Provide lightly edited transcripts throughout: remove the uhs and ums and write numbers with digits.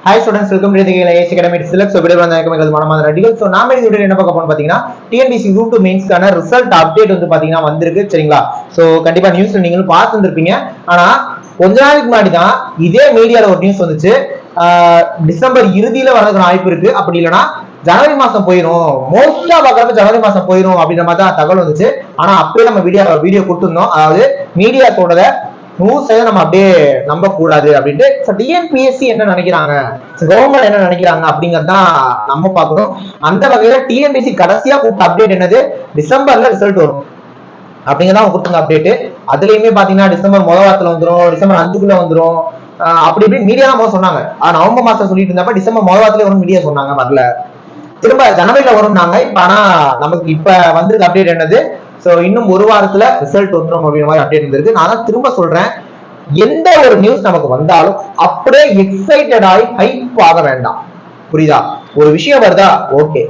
Hi students, welcome to the AIS Academy. Select so video மனமார்ந்த நன்றிகள். So நாம இந்த வீடியோல என்ன பார்க்க போறோம் பாத்தீங்கன்னா TNPSC group 2 மெயின்ஸ்க்கான ரிசல்ட் அப்டேட் வந்து பாத்தீங்கன்னா வந்திருக்கு சரிங்களா. சோ கண்டிப்பா நியூஸ்ல நீங்களும் பார்த்திருப்பீங்க. ஆனா கொஞ்ச நாளைக்கு முன்னாடி தான் இதே மீடியால ஒரு நியூஸ் வந்துச்சு. டிசம்பர் இறுதியில வரதுக்கு வாய்ப்பு இருக்கு. அப்படி இல்லனா ஜனவரி மாசம் போயிடும், மோஸ்டா பாக்குறப்ப ஜனவரி மாசம் போயிடும் அப்படின்ற மாதிரி தான் தகவல் வந்துச்சு. ஆனா அப்படியே நம்ம வீடியோ கொடுத்திருந்தோம். அதாவது மீடியா தோடத நியூஸ் நம்ம அப்படியே நம்ப கூடாது அப்படின்ட்டு டிஎன்பிஎஸ்சி என்ன நினைக்கிறாங்க, கவர்மெண்ட் என்ன நினைக்கிறாங்க அப்படிங்கறதான் நம்ம பார்க்கணும். அந்த வகையில டிஎன்பிஎஸ்சி கடைசியா கூப்பிட்ட அப்டேட் என்னது, டிசம்பர்ல ரிசல்ட் வரும் அப்படிங்கறதான் கொடுத்தாங்க அப்டேட். அதுலயுமே பாத்தீங்கன்னா டிசம்பர் முதல் வாரத்துல வந்துடும், டிசம்பர் 5க்குள்ள வந்துடும் அப்படி இப்படி மீடியா தான் சொன்னாங்க. நவம்பர் மாசம் சொல்லிட்டு இருந்தப்ப டிசம்பர் முதல் வாரத்துல வரும் மீடியா சொன்னாங்க, வரல. திரும்ப ஜனவரியில வரும்னாங்க. இப்ப ஆனா நமக்கு இப்ப வந்திருக்க அப்டேட் என்னது, சோ இன்னும் ஒரு வாரத்துல ரிசல்ட் வந்துடும் அப்படிங்கிற மாதிரி அப்டேட் இருந்திருக்கு. நான் தான் திரும்ப சொல்றேன், எந்த ஒரு நியூஸ் நமக்கு வந்தாலும் அப்படியே எக்ஸைட்டட் ஆகி ஹைப் ஆக வேண்டாம், புரியுதா? ஒரு விஷயம் வருதா, ஓகே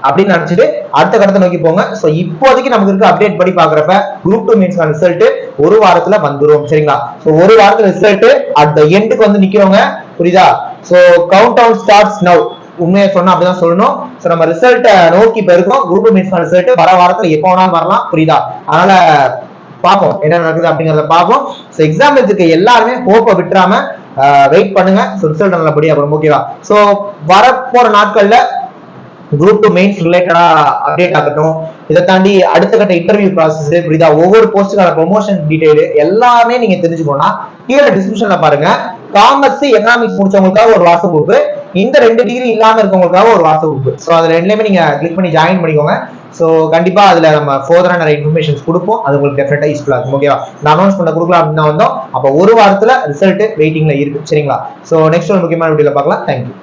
அப்படின்னு நினைச்சிட்டு அடுத்த கட்டத்தை நோக்கி போங்க. சோ இப்போதைக்கு நமக்கு இருக்க அப்டேட் படி பாக்குறப்ப குரூப் 2 மெயின்ஸ்க்கான ரிசல்ட் ஒரு வாரத்துல வந்துரும் சரிங்களா. சோ ஒரு வாரத்துல ரிசல்ட் அட் தி எண்டுக்கு வந்து நிக்கிறவங்க, புரியுதா? So count down starts now. உண்மையை சொன்னா அப்படிதான் சொல்லணும். சோ நம்ம ரிசல்ட்டை நோக்கி போயிருக்கோம். குரூப் 2 மெயின்ஸ்க்கான ரிசல்ட் வர வாரத்துல எப்போ வேணாலும் வரலாம், புரியுதா? அதனால பாப்போம் என்ன நடக்குது அப்படிங்கறத பாப்போம். சோ எக்ஸாம் எழுதுக்கு எல்லாருமே ஹோப்பை விட்டுறாம வெயிட் பண்ணுங்க. ரிசல்ட் நல்லபடியா வரும், ஓகேவா? சோ வரப்போற நாட்கள்ல குரூப் 2 மெயின்ஸ் ரிலேட்டடா அப்டேட் ஆகட்டும், இதை தாண்டி அடுத்த கட்ட இன்டர்வியூ ப்ராசஸ், புரியுதா? ஒவ்வொரு போஸ்டுக்கான ப்ரொமோஷன் டீடைல் எல்லாமே நீங்க தெரிஞ்சுக்கணும்னா கீழே டிஸ்கிரிப்ஷன்ல பாருங்க. காமர்ஸ் எக்கனாமிக்ஸ் முடிச்சவங்களுக்காக ஒரு வாட்ஸ்அப் குரூப், இந்த 2 டிகிரி இல்லாம இருக்கவங்களுக்காக ஒரு வாட்ஸ்அப் குரூப். ஸோ அதுல ரெண்டுலயுமே நீங்க கிளிக் பண்ணி ஜாயின் பண்ணிக்கோங்க. ஸோ கண்டிப்பா அதுல நம்ம ஃபர்தரா நிறைய இன்ஃபர்மேஷன்ஸ் கொடுப்போம். அது உங்களுக்கு டெஃபினட்டா யூஸ்ஃபுல்லா இருக்கும், ஓகேவா? நான் அனௌன்ஸ் பண்ண கொடுக்கலாம் அப்படின்னு வந்தோம். அப்போ ஒரு வாரத்துல ரிசல்ட் வெயிட்டிங்ல இருக்கு சரிங்களா. ஸோ நெக்ஸ்ட் ஒரு முக்கியமான வீடியோல பார்க்கலாம். தேங்க்யூ.